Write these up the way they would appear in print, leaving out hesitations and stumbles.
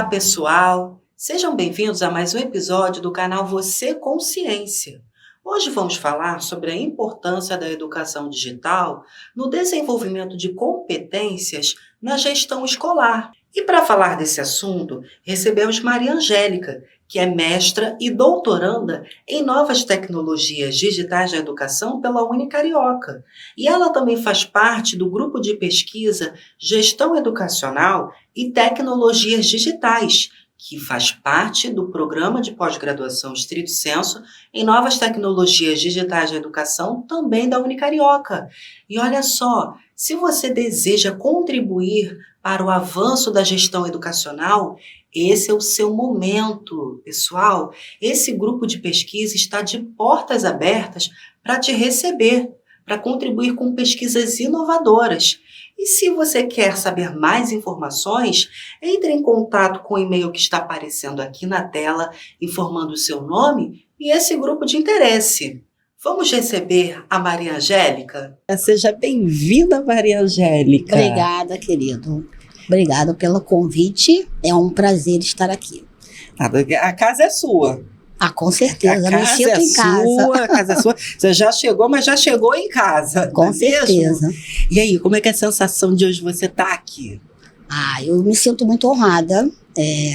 pessoal! Sejam bem-vindos a mais um episódio do canal Você Consciência. Hoje vamos falar sobre a importância da educação digital no desenvolvimento de competências na gestão escolar. E para falar desse assunto, recebemos Maria Angélica, que é mestra e doutoranda em novas tecnologias digitais da educação pela Unicarioca. E ela também faz parte do grupo de pesquisa Gestão Educacional e Tecnologias Digitais, que faz parte do programa de pós-graduação Stricto Sensu em novas tecnologias digitais da educação, também da Unicarioca. E olha só, se você deseja contribuir para o avanço da gestão educacional, esse é o seu momento, pessoal. Esse grupo de pesquisa está de portas abertas para te receber, para contribuir com pesquisas inovadoras. E se você quer saber mais informações, entre em contato com o e-mail que está aparecendo aqui na tela, informando o seu nome e esse grupo de interesse. Vamos receber a Maria Angélica? Seja bem-vinda, Maria Angélica. Obrigada, querido. Obrigada pelo convite. É um prazer estar aqui. A casa é sua. Ah, com certeza. Me sinto em casa. A casa é sua. Você já chegou, mas já chegou em casa. Com certeza. Mesmo? E aí, como é que é a sensação de hoje você estar aqui? Eu me sinto muito honrada.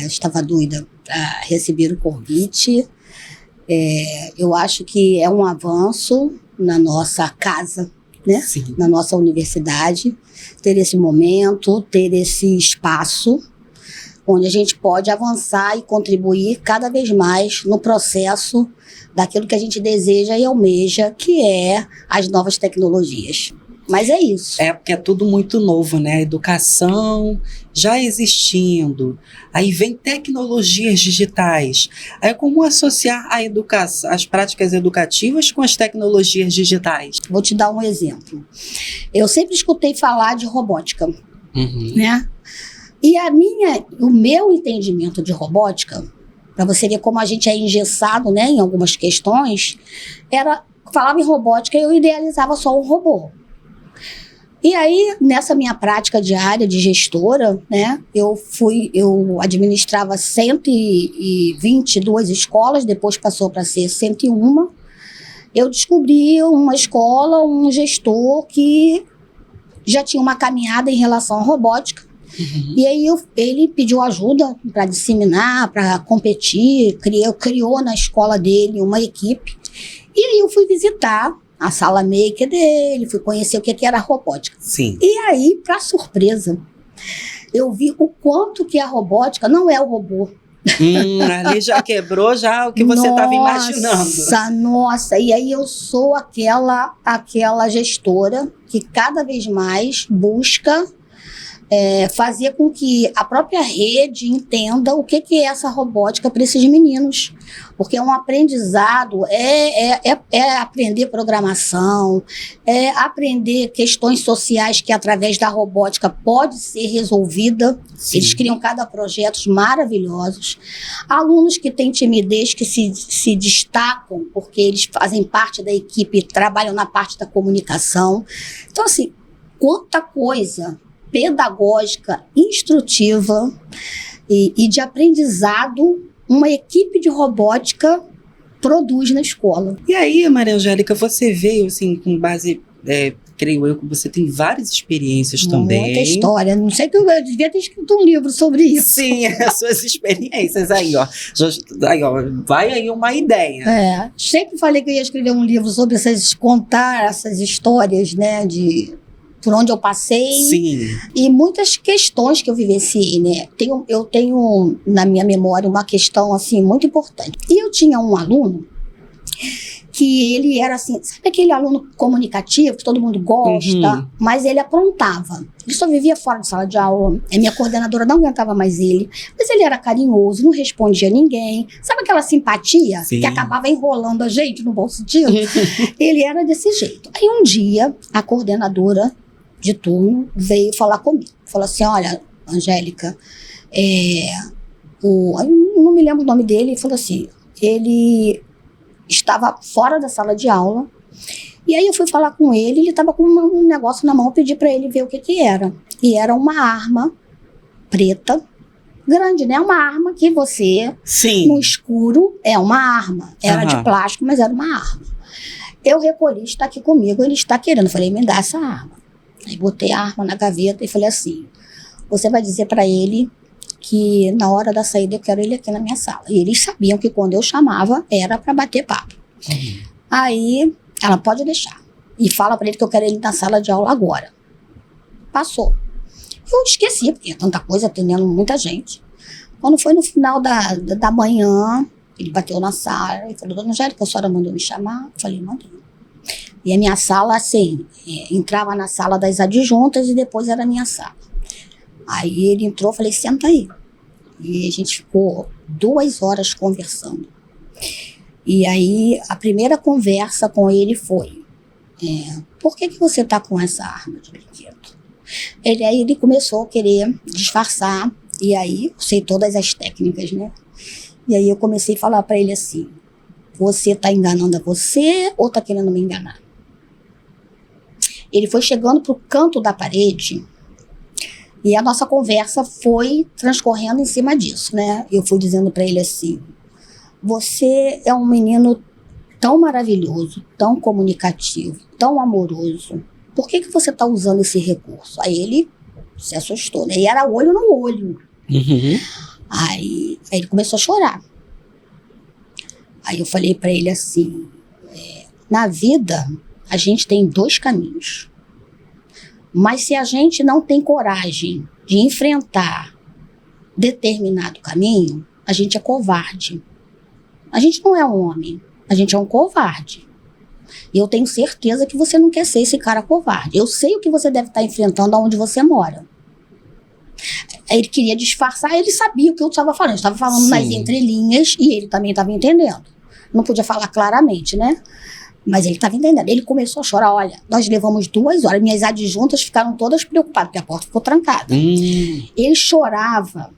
Estava doida para receber o convite. Eu acho que é um avanço na nossa casa, né? Sim. Na nossa universidade, ter esse momento, ter esse espaço onde a gente pode avançar e contribuir cada vez mais no processo daquilo que a gente deseja e almeja, que é as novas tecnologias. Mas é isso. Porque é tudo muito novo, né? A educação já existindo, aí vem tecnologias digitais. Aí como associar a educação, as práticas educativas com as tecnologias digitais? Vou te dar um exemplo. Eu sempre escutei falar de robótica, né? E o meu entendimento de robótica, para você ver como a gente é engessado, né, em algumas questões, falava em robótica e eu idealizava só um robô. E aí, nessa minha prática diária de gestora, né, eu administrava 122 escolas, depois passou para ser 101. Eu descobri uma escola, um gestor que já tinha uma caminhada em relação à robótica. E aí ele pediu ajuda para disseminar, para competir, criou na escola dele uma equipe. E aí eu fui visitar a sala maker dele, fui conhecer o que era a robótica. Sim. E aí, para surpresa, eu vi o quanto que a robótica não é o robô. Ali já quebrou já o que você estava imaginando. Nossa, e aí eu sou aquela gestora que cada vez mais busca fazer com que a própria rede entenda o que é essa robótica para esses meninos. Porque é um aprendizado, é aprender programação, é aprender questões sociais que através da robótica pode ser resolvida. Sim. Eles criam cada projetos maravilhosos. Alunos que têm timidez, que se destacam porque eles fazem parte da equipe, trabalham na parte da comunicação. Então, assim, quanta coisa pedagógica, instrutiva e de aprendizado uma equipe de robótica produz na escola. E aí, Maria Angélica, você veio assim com base, creio eu, que você tem várias experiências também. Muita história, não sei que eu devia ter escrito um livro sobre isso. Sim, as suas experiências aí, ó. Vai aí uma ideia. Sempre falei que eu ia escrever um livro sobre contar essas histórias, né, por onde eu passei. Sim. E muitas questões que eu vivenciei, né? Eu tenho na minha memória uma questão, assim, muito importante. E eu tinha um aluno que ele era assim, sabe aquele aluno comunicativo que todo mundo gosta, mas ele aprontava. Ele só vivia fora de sala de aula, a minha coordenadora não aguentava mais ele, mas ele era carinhoso, não respondia a ninguém. Sabe aquela simpatia? Sim. Que acabava enrolando a gente no bom sentido? Ele era desse jeito. Aí um dia, a coordenadora de turno veio falar comigo. Falou assim, olha, Angélica, eu não me lembro o nome dele, ele falou assim, ele estava fora da sala de aula, e aí eu fui falar com ele estava com um negócio na mão, eu pedi para ele ver o que era. E era uma arma preta, grande, né? Uma arma que você, Sim. no escuro, é uma arma. Era de plástico, mas era uma arma. Eu recolhi, está aqui comigo, ele está querendo. Falei, me dá essa arma. Aí botei a arma na gaveta e falei assim, você vai dizer para ele que na hora da saída eu quero ele aqui na minha sala. E eles sabiam que quando eu chamava era para bater papo. Aí ela pode deixar. E fala para ele que eu quero ele na sala de aula agora. Passou. Eu esqueci, porque é tanta coisa, atendendo muita gente. Quando foi no final da manhã, ele bateu na sala e falou, dona Angélica, a senhora mandou me chamar? Eu falei, mandou. E a minha sala, assim, entrava na sala das adjuntas e depois era a minha sala. Aí ele entrou, eu falei, senta aí. E a gente ficou 2 horas conversando. E aí a primeira conversa com ele foi, por que você tá com essa arma de brinquedo? Aí ele começou a querer disfarçar, e aí eu sei todas as técnicas, né? E aí eu comecei a falar para ele assim, você tá enganando a você ou tá querendo me enganar? Ele foi chegando pro canto da parede e a nossa conversa foi transcorrendo em cima disso, né? Eu fui dizendo para ele assim, você é um menino tão maravilhoso, tão comunicativo, tão amoroso. Por que você está usando esse recurso? Aí ele se assustou, né? E era olho no olho. Aí ele começou a chorar. Aí eu falei para ele assim, na vida a gente tem 2 caminhos. Mas se a gente não tem coragem de enfrentar determinado caminho, a gente é covarde. A gente não é um homem, a gente é um covarde. E eu tenho certeza que você não quer ser esse cara covarde. Eu sei o que você deve estar enfrentando aonde você mora. Aí ele queria disfarçar, ele sabia o que eu estava falando. Eu estava falando nas entrelinhas e ele também estava entendendo. Não podia falar claramente, né? Mas ele estava entendendo. Ele começou a chorar. Olha, nós levamos 2 horas. Minhas adjuntas ficaram todas preocupadas, porque a porta ficou trancada. Ele chorava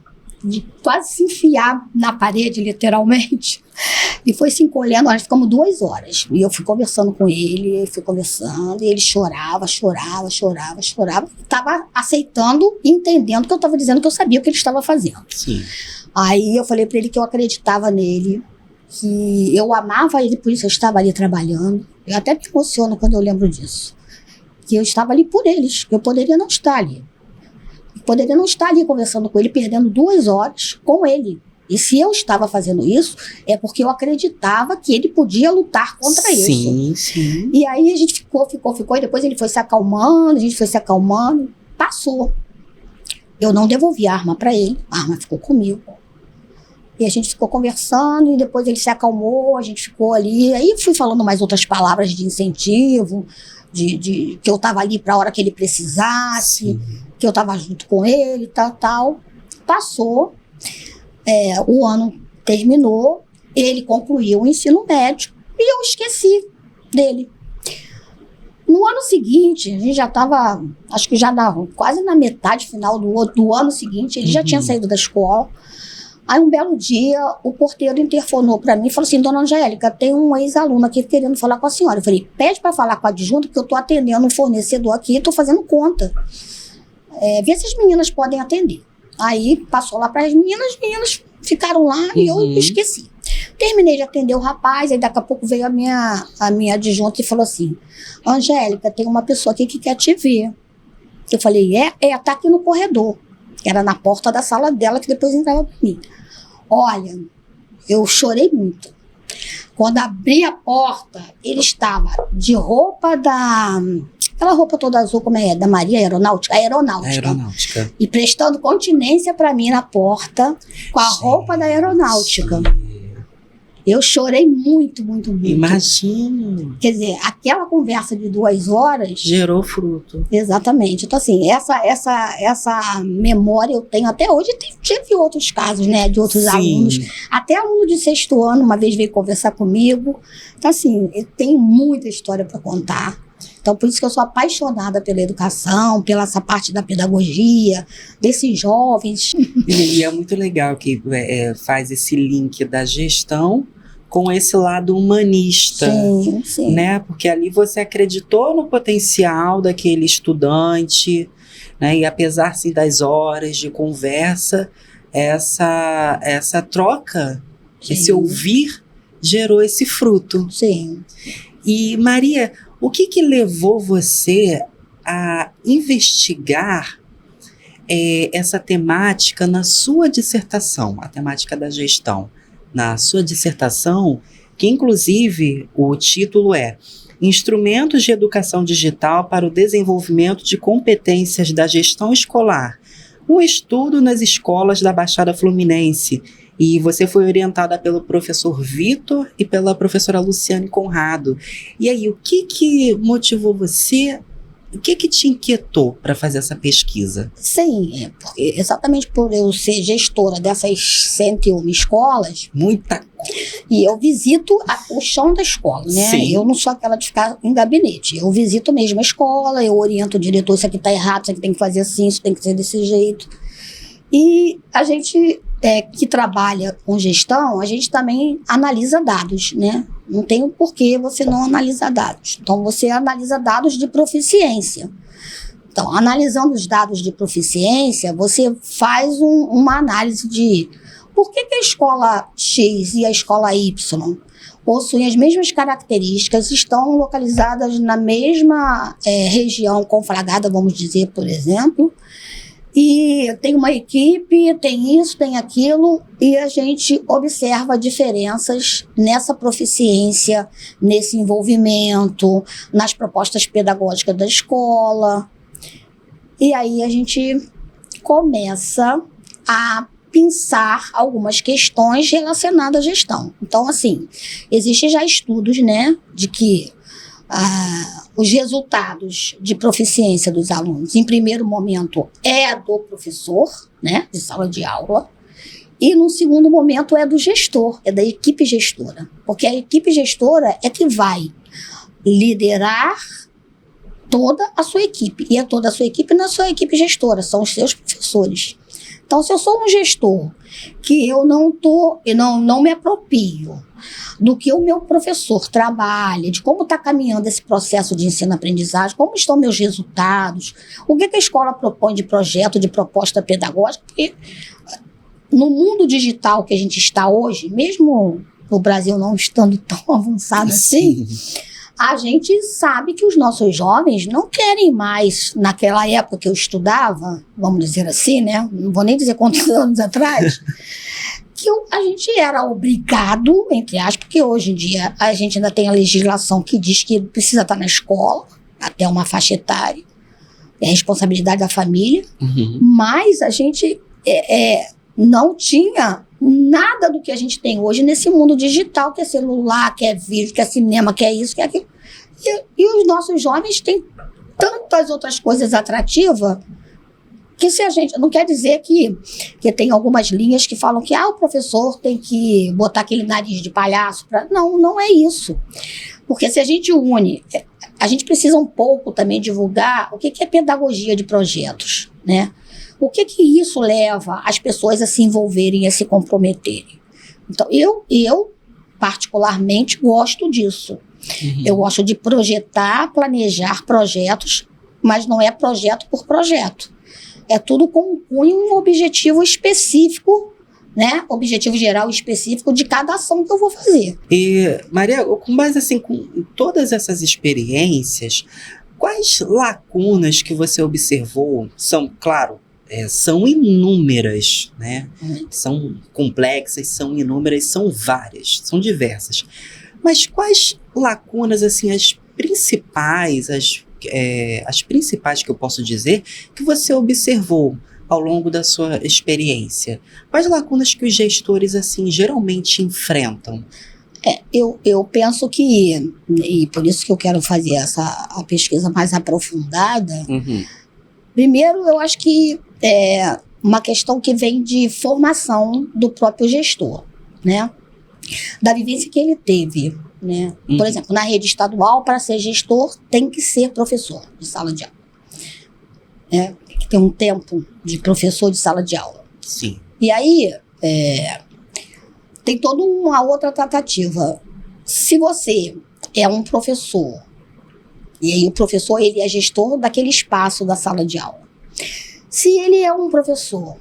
de quase se enfiar na parede, literalmente. E foi se encolhendo. Nós ficamos 2 horas. E eu fui conversando com ele, e ele chorava. Estava aceitando e entendendo que eu estava dizendo que eu sabia o que ele estava fazendo. Sim. Aí eu falei para ele que eu acreditava nele, que eu amava ele, por isso eu estava ali trabalhando. Eu até me emociono quando eu lembro disso. Que eu estava ali por eles, que eu poderia não estar ali. Eu poderia não estar ali conversando com ele, perdendo 2 horas com ele. E se eu estava fazendo isso, é porque eu acreditava que ele podia lutar contra isso. Sim. E aí a gente ficou, e depois ele foi se acalmando, a gente foi se acalmando, passou. Eu não devolvi a arma para ele, a arma ficou comigo. E a gente ficou conversando, e depois ele se acalmou, a gente ficou ali. Aí fui falando mais outras palavras de incentivo, que eu estava ali para a hora que ele precisasse, que eu estava junto com ele, tal. Passou, o ano terminou, ele concluiu o ensino médio e eu esqueci dele. No ano seguinte, a gente já estava, acho que quase na metade final do ano seguinte, ele já tinha saído da escola. Aí um belo dia, o porteiro interfonou para mim e falou assim, dona Angélica, tem um ex-aluno aqui querendo falar com a senhora. Eu falei, pede para falar com a adjunta, porque eu estou atendendo um fornecedor aqui e estou fazendo conta. Vê se as meninas podem atender. Aí passou lá para as meninas ficaram lá e eu esqueci. Terminei de atender o rapaz, aí daqui a pouco veio a minha adjunta e falou assim, Angélica, tem uma pessoa aqui que quer te ver. Eu falei, tá aqui no corredor. Era na porta da sala dela, que depois entrava para mim. Olha, eu chorei muito. Quando abri a porta, ele estava de roupa aquela roupa toda azul, como da Maria Aeronáutica. E prestando continência para mim na porta, com a roupa da Aeronáutica. Eu chorei muito. Imagino. Quer dizer, aquela conversa de 2 horas... gerou fruto. Exatamente. Então, assim, essa memória eu tenho até hoje. Tive outros casos, né, de outros alunos. Até aluno de 6º ano, uma vez veio conversar comigo. Então, assim, eu tenho muita história para contar. Então, por isso que eu sou apaixonada pela educação, pela essa parte da pedagogia, desses jovens. E é muito legal que faz esse link da gestão com esse lado humanista, sim. né? Porque ali você acreditou no potencial daquele estudante, né? E apesar, sim, das horas de conversa, essa troca, Sim. esse ouvir, gerou esse fruto. Sim. E, Maria, o que levou você a investigar essa temática na sua dissertação, a temática da gestão? Na sua dissertação, que inclusive o título é Instrumentos de Educação Digital para o Desenvolvimento de Competências da Gestão Escolar, um estudo nas escolas da Baixada Fluminense. E você foi orientada pelo professor Vitor e pela professora Luciane Conrado. E aí, o que motivou você? O que te inquietou para fazer essa pesquisa? Sim, exatamente por eu ser gestora dessas 101 escolas. Muita. E eu visito o chão da escola, né? Sim. Eu não sou aquela de ficar em gabinete. Eu visito mesmo a escola, eu oriento o diretor, isso aqui está errado, isso aqui tem que fazer assim, isso tem que ser desse jeito. E a gente que trabalha com gestão, a gente também analisa dados, né? Não tem um porquê você não analisar dados. Então, você analisa dados de proficiência. Então, analisando os dados de proficiência, você faz uma análise de por que a escola X e a escola Y possuem as mesmas características, estão localizadas na mesma região conflagrada, vamos dizer, por exemplo, e tem uma equipe, tem isso, tem aquilo, e a gente observa diferenças nessa proficiência, nesse envolvimento, nas propostas pedagógicas da escola. E aí a gente começa a pensar algumas questões relacionadas à gestão. Então, assim, existem já estudos, né, de que os resultados de proficiência dos alunos, em primeiro momento, é do professor, né, de sala de aula, e no segundo momento é do gestor, é da equipe gestora. Porque a equipe gestora é que vai liderar toda a sua equipe, e é toda a sua equipe na sua equipe gestora, são os seus professores. Então, se eu sou um gestor que eu não me aproprio do que o meu professor trabalha, de como está caminhando esse processo de ensino-aprendizagem, como estão meus resultados, o que a escola propõe de projeto, de proposta pedagógica, porque no mundo digital que a gente está hoje, mesmo o Brasil não estando tão avançado assim, a gente sabe que os nossos jovens não querem mais, naquela época que eu estudava, vamos dizer assim, né? Não vou nem dizer quantos anos atrás, que a gente era obrigado, entre aspas, porque hoje em dia a gente ainda tem a legislação que diz que precisa estar na escola, até uma faixa etária, é responsabilidade da família, mas a gente não tinha nada do que a gente tem hoje nesse mundo digital, que é celular, que é vídeo, que é cinema, que é isso, que é aquilo. E os nossos jovens têm tantas outras coisas atrativas que se a gente... Não quer dizer que tem algumas linhas que falam que o professor tem que botar aquele nariz de palhaço. Não é isso. Porque se a gente une... A gente precisa um pouco também divulgar o que é pedagogia de projetos, né? O que isso leva as pessoas a se envolverem, a se comprometerem? Então, eu particularmente gosto disso. Eu gosto de projetar, planejar projetos, mas não é projeto por projeto. É tudo com um objetivo específico, né? Objetivo geral específico de cada ação que eu vou fazer. E, Maria, com base assim, com todas essas experiências, quais lacunas que você observou são, claro, são inúmeras, né? São complexas, são inúmeras, são várias, são diversas. Mas quais lacunas, assim, as principais que eu posso dizer, que você observou ao longo da sua experiência? Quais lacunas que os gestores, assim, geralmente enfrentam? Eu penso que, e por isso que eu quero fazer a pesquisa mais aprofundada, primeiro, eu acho que é uma questão que vem de formação do próprio gestor, né? Da vivência que ele teve, né? Por exemplo, na rede estadual, para ser gestor, tem que ser professor de sala de aula. Tem que ter um tempo de professor de sala de aula. Sim. E aí, tem toda uma outra tratativa. Se você é um professor, e aí o professor ele é gestor daquele espaço da sala de aula. Se ele é um professor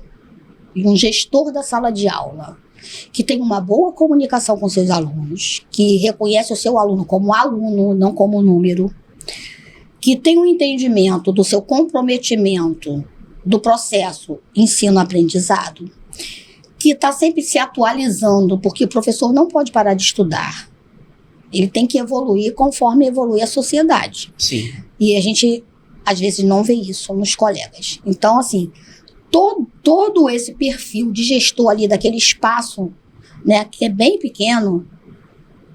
e um gestor da sala de aula que tem uma boa comunicação com seus alunos, que reconhece o seu aluno como aluno, não como número, que tem um entendimento do seu comprometimento do processo ensino-aprendizado, que está sempre se atualizando, porque o professor não pode parar de estudar. Ele tem que evoluir conforme evolui a sociedade. Sim. E a gente, às vezes, não vê isso nos colegas. Então, assim, todo esse perfil de gestor ali daquele espaço, né, que é bem pequeno,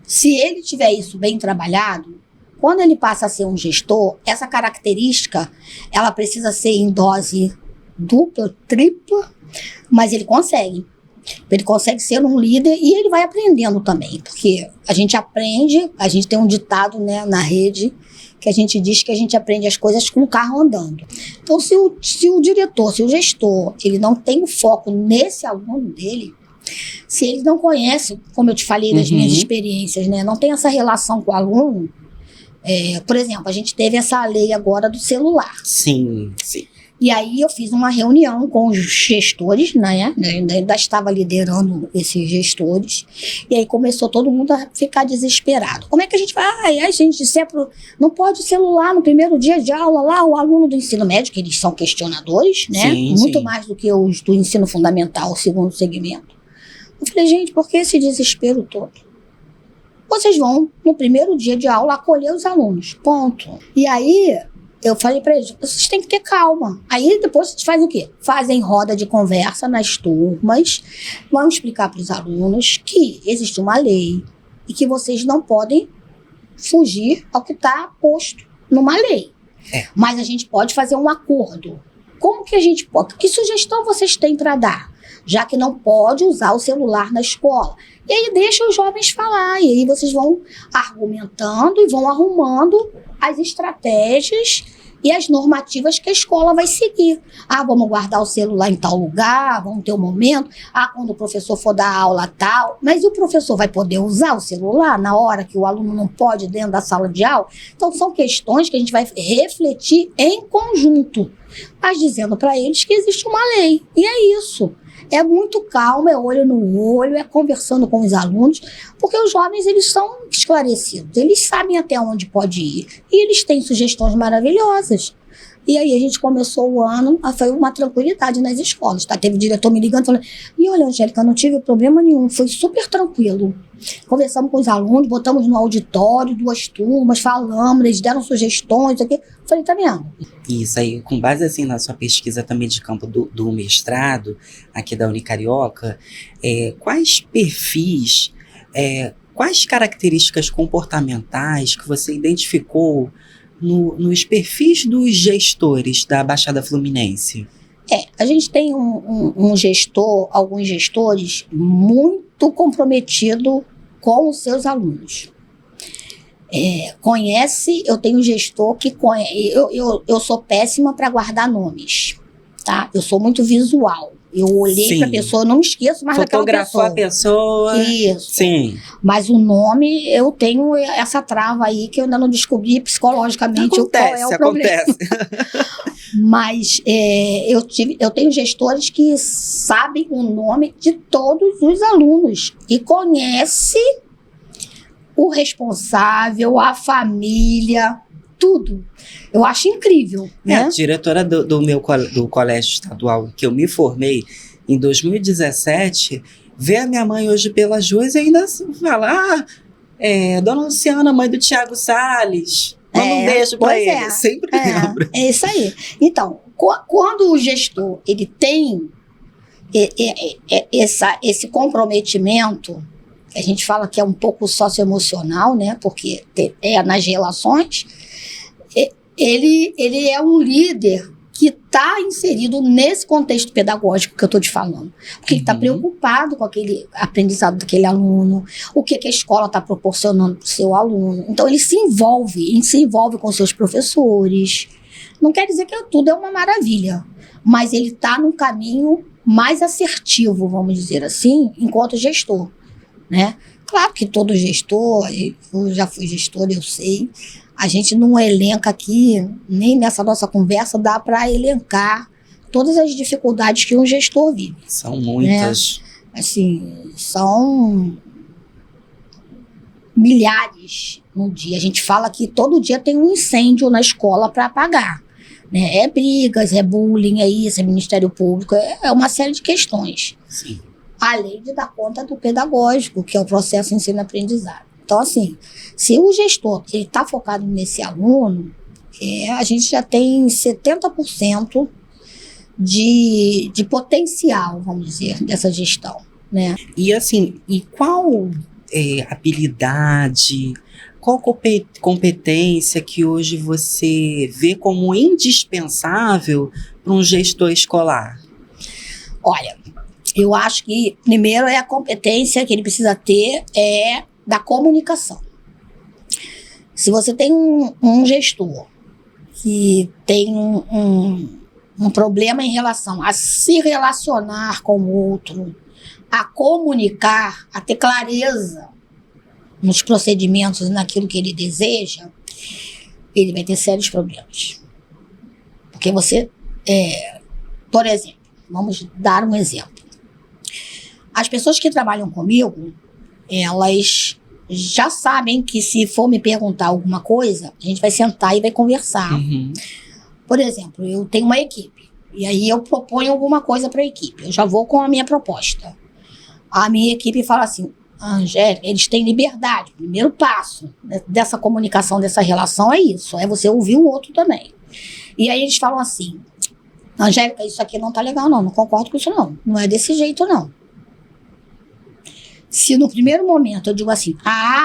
se ele tiver isso bem trabalhado, quando ele passa a ser um gestor, essa característica, ela precisa ser em dose dupla, tripla, mas ele consegue. Ele consegue ser um líder e ele vai aprendendo também, porque a gente aprende, a gente tem um ditado, né, na rede, que a gente diz que a gente aprende as coisas com o carro andando. Então, se o diretor, se o gestor, ele não tem o foco nesse aluno dele, se ele não conhece, como eu te falei das minhas experiências, né, não tem essa relação com o aluno, por exemplo, a gente teve essa lei agora do celular. Sim, sim. E aí eu fiz uma reunião com os gestores, né? Ainda estava liderando esses gestores. E aí começou todo mundo a ficar desesperado. Como é que a gente vai? Aí a gente não pode celular no primeiro dia de aula lá, o aluno do ensino médio, que eles são questionadores, né? Sim, muito sim. mais do que os do ensino fundamental, segundo segmento. Eu falei, gente, por que esse desespero todo? Vocês vão, no primeiro dia de aula, acolher os alunos. Ponto. E aí eu falei para eles, vocês têm que ter calma. Aí depois vocês fazem o quê? Fazem roda de conversa nas turmas, vão explicar para os alunos que existe uma lei e que vocês não podem fugir ao que está posto numa lei. Mas a gente pode fazer um acordo. Como que a gente pode? Que sugestão vocês têm para dar? Já que não pode usar o celular na escola. E aí deixa os jovens falar. E aí vocês vão argumentando e vão arrumando as estratégias e as normativas que a escola vai seguir. Vamos guardar o celular em tal lugar, vamos ter um momento. Quando o professor for dar aula tal. Mas e o professor vai poder usar o celular na hora que o aluno não pode dentro da sala de aula? Então são questões que a gente vai refletir em conjunto, mas dizendo para eles que existe uma lei. E é isso. É muito calma, é olho no olho, é conversando com os alunos, porque os jovens, eles são esclarecidos, eles sabem até onde pode ir, e eles têm sugestões maravilhosas. E aí a gente começou o ano, foi uma tranquilidade nas escolas, tá? Teve diretor me ligando, falando, e olha, Angélica, não tive problema nenhum, foi super tranquilo. Conversamos com os alunos, botamos no auditório, 2 turmas, falamos, eles deram sugestões, aqui. Falei, tá vendo? Isso aí, com base assim na sua pesquisa também de campo do mestrado, aqui da Unicarioca, quais perfis, quais características comportamentais que você identificou nos perfis dos gestores da Baixada Fluminense? A gente tem um gestor, alguns gestores muito comprometido com os seus alunos. Eu tenho um gestor que conhece, eu sou péssima para guardar nomes, tá? Eu sou muito visual. Eu olhei para a pessoa, eu não me esqueço mais daquela pessoa. Fotografou a pessoa. Isso. Sim. Mas o nome, eu tenho essa trava aí que eu ainda não descobri psicologicamente qual é o problema. Acontece. Mas eu tenho gestores que sabem o nome de todos os alunos e conhece o responsável, a família, tudo. Eu acho incrível, né? A diretora do colégio estadual que eu me formei em 2017, vê a minha mãe hoje pelas ruas e ainda fala, Dona Luciana, mãe do Tiago Salles. Manda um beijo para ele, sempre lembro. É isso aí. Então, quando o gestor ele tem esse comprometimento, a gente fala que é um pouco socioemocional, né? Porque nas relações, ele é um líder que está inserido nesse contexto pedagógico que eu estou te falando. Porque ele está preocupado com aquele aprendizado daquele aluno, o que a escola está proporcionando para o seu aluno. Então, ele se envolve com seus professores. Não quer dizer que tudo é uma maravilha, mas ele está num caminho mais assertivo, vamos dizer assim, enquanto gestor, né? Claro que todo gestor, eu já fui gestor, eu sei, a gente não elenca aqui, nem nessa nossa conversa dá para elencar todas as dificuldades que um gestor vive. São muitas. Assim, são milhares no dia. A gente fala que todo dia tem um incêndio na escola para apagar. Né? É brigas, é bullying, é isso, é Ministério Público, é uma série de questões. Sim. Além de dar conta do pedagógico, que é o processo ensino-aprendizado. Então, assim, se o gestor está focado nesse aluno, a gente já tem 70% de potencial, vamos dizer, dessa gestão, né? E assim, qual habilidade, qual competência que hoje você vê como indispensável para um gestor escolar? Olha, eu acho que primeiro a competência que ele precisa ter da comunicação. Se você tem um gestor que tem um problema em relação a se relacionar com o outro, a comunicar, a ter clareza nos procedimentos e naquilo que ele deseja, ele vai ter sérios problemas. Porque você, por exemplo, vamos dar um exemplo. As pessoas que trabalham comigo, elas já sabem que se for me perguntar alguma coisa, a gente vai sentar e vai conversar. Uhum. Por exemplo, eu tenho uma equipe, e aí eu proponho alguma coisa para a equipe. Eu já vou com a minha proposta. A minha equipe fala assim, Angélica, eles têm liberdade. O primeiro passo dessa comunicação, dessa relação é isso, é você ouvir o outro também. E aí eles falam assim, Angélica, isso aqui não tá legal não concordo com isso não é desse jeito não. Se no primeiro momento eu digo assim,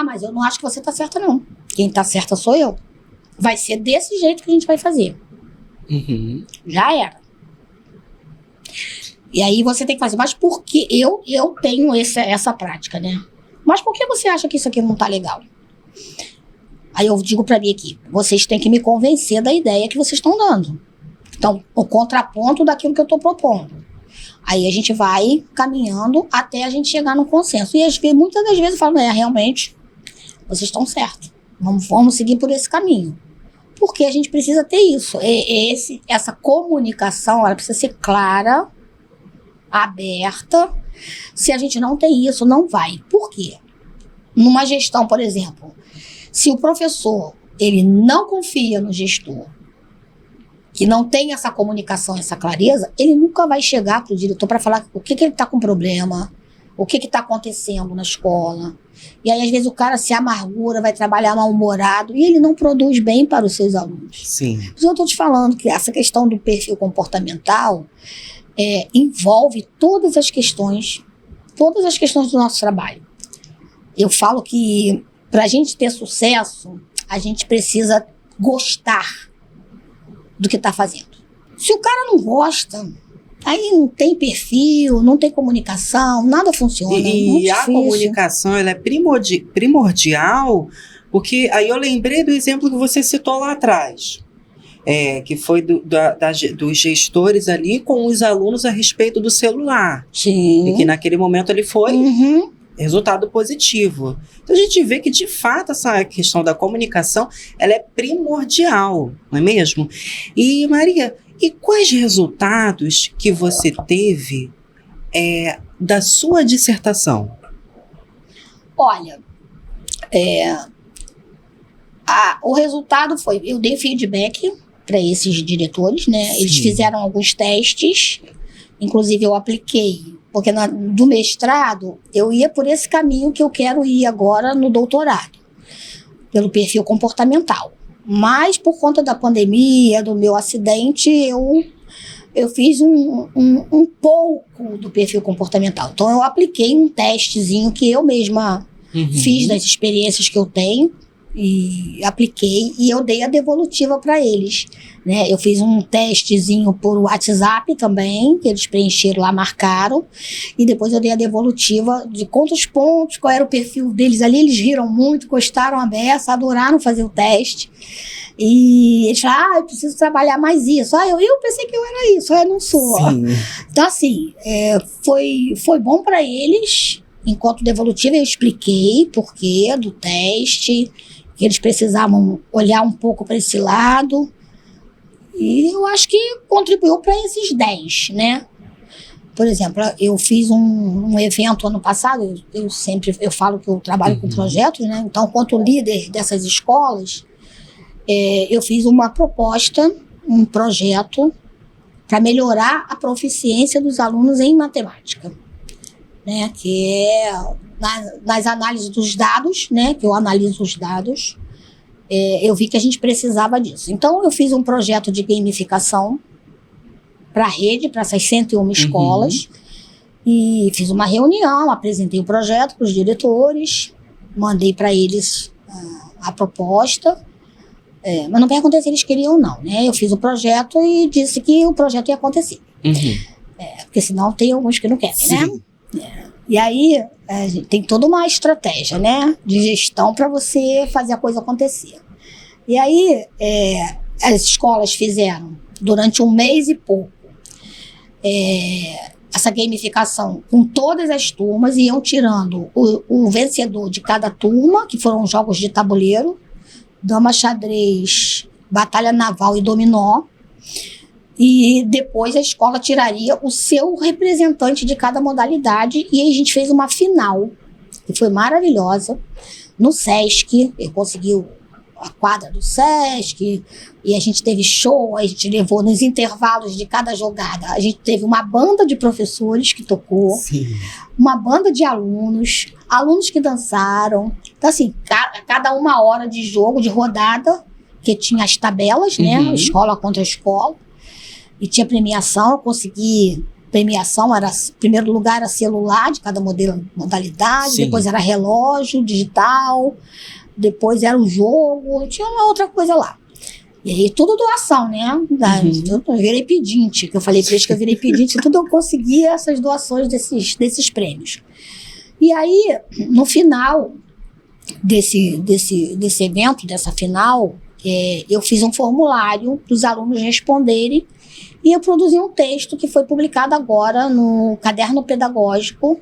mas eu não acho que você tá certa não, quem tá certa sou eu, vai ser desse jeito que a gente vai fazer. Uhum. Já era. E aí você tem que fazer, mas por que eu tenho essa prática, né? Mas por que você acha que isso aqui não tá legal? Aí eu digo pra minha equipe, vocês têm que me convencer da ideia que vocês estão dando. Então, o contraponto daquilo que eu tô propondo. Aí a gente vai caminhando até a gente chegar no consenso. E muitas das vezes eu falo, realmente, vocês estão certos. Vamos seguir por esse caminho. Porque a gente precisa ter isso. Essa comunicação, ela precisa ser clara, aberta. Se a gente não tem isso, não vai. Por quê? Numa gestão, por exemplo, se o professor ele não confia no gestor, que não tem essa comunicação, essa clareza, ele nunca vai chegar para o diretor para falar o que ele está com problema, o que está acontecendo na escola. E aí, às vezes, o cara se amargura, vai trabalhar mal-humorado e ele não produz bem para os seus alunos. Sim. Por isso eu estou te falando que essa questão do perfil comportamental envolve todas as questões do nosso trabalho. Eu falo que para a gente ter sucesso, a gente precisa gostar do que está fazendo. Se o cara não gosta, aí não tem perfil, não tem comunicação, nada funciona. E a comunicação ela é primordial, porque aí eu lembrei do exemplo que você citou lá atrás, que foi dos gestores ali com os alunos a respeito do celular. Sim. E que naquele momento ele foi resultado positivo. Então a gente vê que de fato essa questão da comunicação ela é primordial, não é mesmo? E Maria, e quais resultados que você teve da sua dissertação? Olha, o resultado foi, eu dei feedback para esses diretores, né? Sim. Eles fizeram alguns testes, inclusive eu apliquei, porque do mestrado eu ia por esse caminho que eu quero ir agora no doutorado, pelo perfil comportamental. Mas por conta da pandemia, do meu acidente, eu fiz um pouco do perfil comportamental. Então eu apliquei um testezinho que eu mesma fiz das experiências que eu tenho, e apliquei e eu dei a devolutiva para eles, né? Eu fiz um testezinho por WhatsApp também, que eles preencheram lá, marcaram, e depois eu dei a devolutiva de quantos pontos, qual era o perfil deles ali. Eles riram muito, gostaram a beça, adoraram fazer o teste. E eles falaram, eu preciso trabalhar mais isso. Eu pensei que eu era isso, eu não sou. Sim. Então, assim, foi bom para eles. Enquanto devolutiva, eu expliquei porquê do teste, que eles precisavam olhar um pouco para esse lado. E eu acho que contribuiu para esses 10, né? Por exemplo, eu fiz um evento ano passado, eu falo que eu trabalho com projetos, né? Então, quanto líder dessas escolas, eu fiz uma proposta, um projeto para melhorar a proficiência dos alunos em matemática, né? Que é nas análises dos dados, né? Que eu analiso os dados, eu vi que a gente precisava disso. Então, eu fiz um projeto de gamificação para a rede, para essas 101 escolas, e fiz uma reunião, apresentei o projeto para os diretores, mandei para eles a proposta, mas não perguntei se eles queriam ou não, né? Eu fiz o projeto e disse que o projeto ia acontecer. Porque senão tem alguns que não querem, Sim. né? E aí, a gente tem toda uma estratégia, né, de gestão para você fazer a coisa acontecer. E aí, as escolas fizeram, durante um mês e pouco, essa gamificação com todas as turmas, iam tirando o vencedor de cada turma, que foram jogos de tabuleiro, dama, xadrez, batalha naval e dominó. E depois a escola tiraria o seu representante de cada modalidade, e aí a gente fez uma final, que foi maravilhosa, no Sesc. Eu consegui a quadra do Sesc, e a gente teve show, a gente levou nos intervalos de cada jogada, a gente teve uma banda de professores que tocou, Sim. uma banda de alunos que dançaram. Então, assim, cada uma hora de jogo, de rodada, que tinha as tabelas, né? Escola contra escola. E tinha premiação, eu consegui premiação, primeiro lugar era celular de cada modalidade, Sim. Depois era relógio digital, depois era o jogo, tinha uma outra coisa lá. E aí tudo doação, né? Eu virei pedinte, que eu falei para eles que eu virei pedinte, tudo eu consegui essas doações desses prêmios. E aí, no final desse evento, dessa final, eu fiz um formulário para os alunos responderem, e eu produzi um texto que foi publicado agora no Caderno Pedagógico,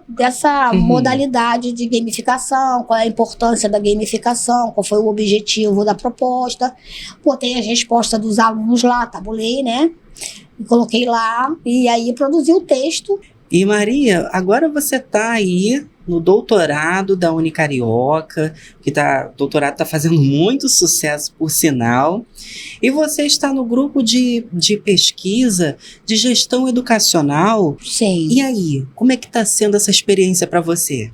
dessa modalidade de gamificação, qual é a importância da gamificação, qual foi o objetivo da proposta. Botei as respostas dos alunos lá, tabulei, né? E coloquei lá, e aí produzi o texto. E Maria, agora você está aí no doutorado da Unicarioca, o doutorado está fazendo muito sucesso, por sinal, e você está no grupo de pesquisa de gestão educacional. Sim. E aí, como é que está sendo essa experiência para você?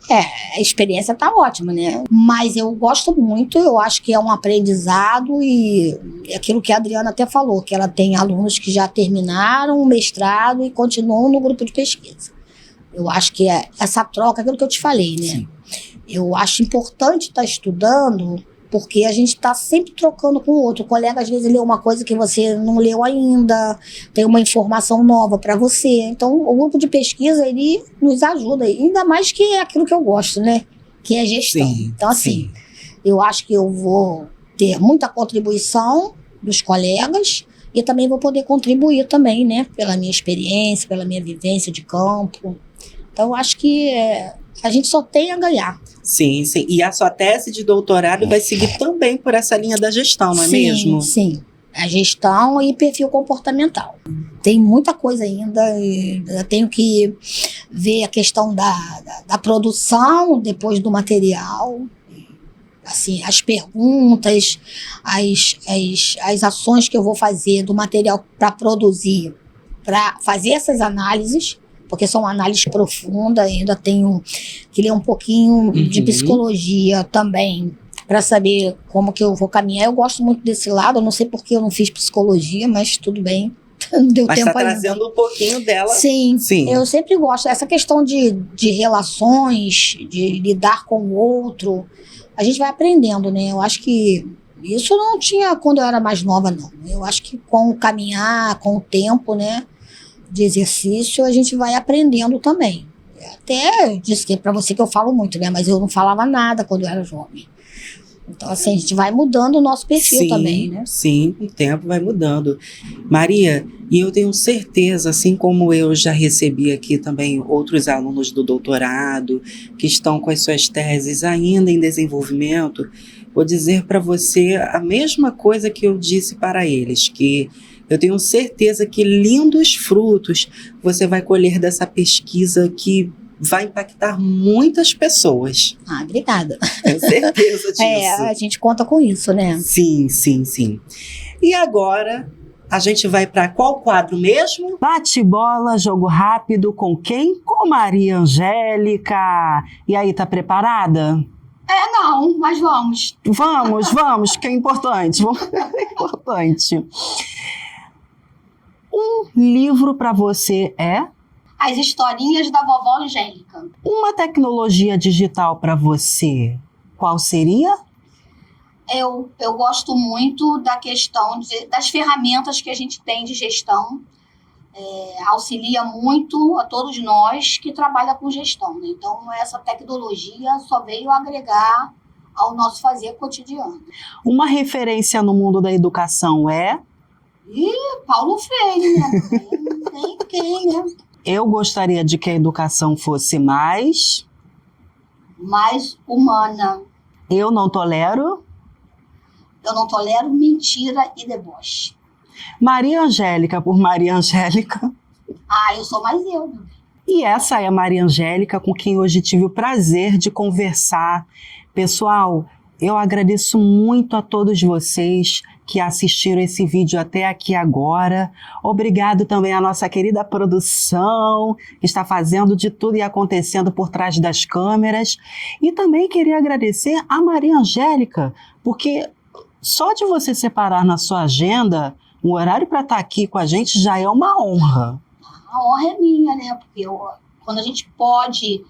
A experiência está ótima, né? Mas eu gosto muito, eu acho que é um aprendizado, e aquilo que a Adriana até falou, que ela tem alunos que já terminaram o mestrado e continuam no grupo de pesquisa. Eu acho que essa troca, aquilo que eu te falei, né? Sim. Eu acho importante estar estudando, porque a gente está sempre trocando com o outro. O colega, às vezes, lê uma coisa que você não leu ainda, tem uma informação nova para você. Então, o grupo de pesquisa, ele nos ajuda, ainda mais que é aquilo que eu gosto, né? Que é gestão. Sim, então, assim, sim. Eu acho que eu vou ter muita contribuição dos colegas, e também vou poder contribuir também, né? Pela minha experiência, pela minha vivência de campo. Então, eu acho que a gente só tem a ganhar. Sim, sim. E a sua tese de doutorado vai seguir também por essa linha da gestão, não é mesmo? Sim. A gestão e perfil comportamental. Tem muita coisa ainda. Eu tenho que ver a questão da produção depois do material. Assim, as perguntas, as ações que eu vou fazer do material para produzir, para fazer essas análises, porque são análises profundas, ainda tenho que ler um pouquinho de psicologia também, para saber como que eu vou caminhar. Eu gosto muito desse lado, eu não sei porque eu não fiz psicologia, mas tudo bem, não deu Mas tempo está ainda. trazendo um pouquinho dela. Sim, Sim. Eu sempre gosto. Essa questão de relações, de lidar com o outro, a gente vai aprendendo, né? Eu acho que isso não tinha quando eu era mais nova, não. Eu acho que com o caminhar, com o tempo, né, de exercício, a gente vai aprendendo também. Até disse que para você que eu falo muito, né? Mas eu não falava nada quando eu era jovem. Então, assim, a gente vai mudando o nosso perfil Sim, também, né? sim, o tempo vai mudando. Maria, e eu tenho certeza, assim como eu já recebi aqui também outros alunos do doutorado que estão com as suas teses ainda em desenvolvimento, vou dizer para você a mesma coisa que eu disse para eles, que eu tenho certeza que lindos frutos você vai colher dessa pesquisa que vai impactar muitas pessoas. Ah, obrigada. Tenho certeza disso. A gente conta com isso, né? Sim, sim, sim. E agora a gente vai para qual quadro mesmo? Bate-bola, jogo rápido com quem? Com Maria Angélica. E aí, tá preparada? Não, mas vamos. Vamos, que é importante. É importante. Um livro para você é? As historinhas da vovó Angélica. Uma tecnologia digital para você, qual seria? Eu gosto muito da questão das ferramentas que a gente tem de gestão. Auxilia muito a todos nós que trabalham com gestão, né? Então, essa tecnologia só veio agregar ao nosso fazer cotidiano. Uma referência no mundo da educação é? Paulo Freire, né? Tem quem, né? Eu gostaria de que a educação fosse mais humana. Eu não tolero mentira e deboche. Maria Angélica por Maria Angélica. Eu sou mais eu. E essa é a Maria Angélica, com quem hoje tive o prazer de conversar. Pessoal, eu agradeço muito a todos vocês que assistiram esse vídeo até aqui agora. Obrigado também à nossa querida produção, que está fazendo de tudo e acontecendo por trás das câmeras. E também queria agradecer a Maria Angélica, porque só de você separar na sua agenda um horário para estar aqui com a gente já é uma honra. A honra é minha, né? Porque quando a gente pode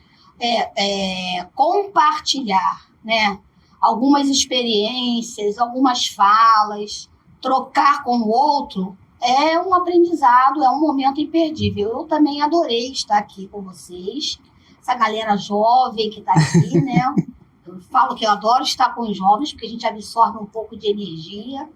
compartilhar, né, algumas experiências, algumas falas, trocar com o outro, é um aprendizado, é um momento imperdível. Eu também adorei estar aqui com vocês, essa galera jovem que está aqui, né? Eu falo que eu adoro estar com os jovens, porque a gente absorve um pouco de energia.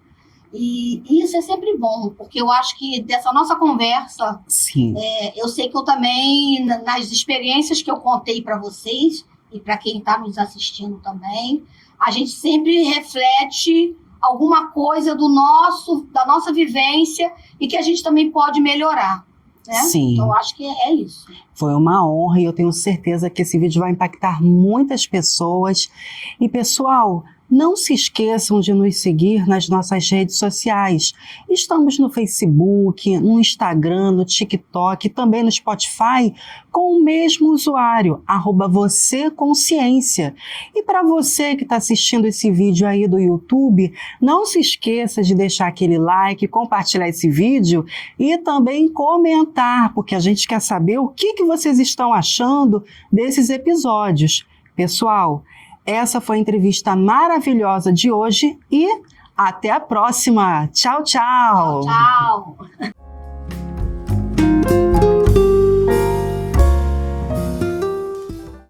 E isso é sempre bom, porque eu acho que dessa nossa conversa, Sim. Eu sei que eu também, nas experiências que eu contei para vocês, e para quem está nos assistindo também, a gente sempre reflete alguma coisa da nossa vivência e que a gente também pode melhorar. Né? Sim. Então, eu acho que é isso. Foi uma honra e eu tenho certeza que esse vídeo vai impactar muitas pessoas. E, pessoal, não se esqueçam de nos seguir nas nossas redes sociais. Estamos no Facebook, no Instagram, no TikTok, também no Spotify, com o mesmo usuário, @VocêConsciência. E para você que está assistindo esse vídeo aí do YouTube, não se esqueça de deixar aquele like, compartilhar esse vídeo e também comentar, porque a gente quer saber o que vocês estão achando desses episódios. Pessoal, essa foi a entrevista maravilhosa de hoje e até a próxima. Tchau, tchau. Tchau.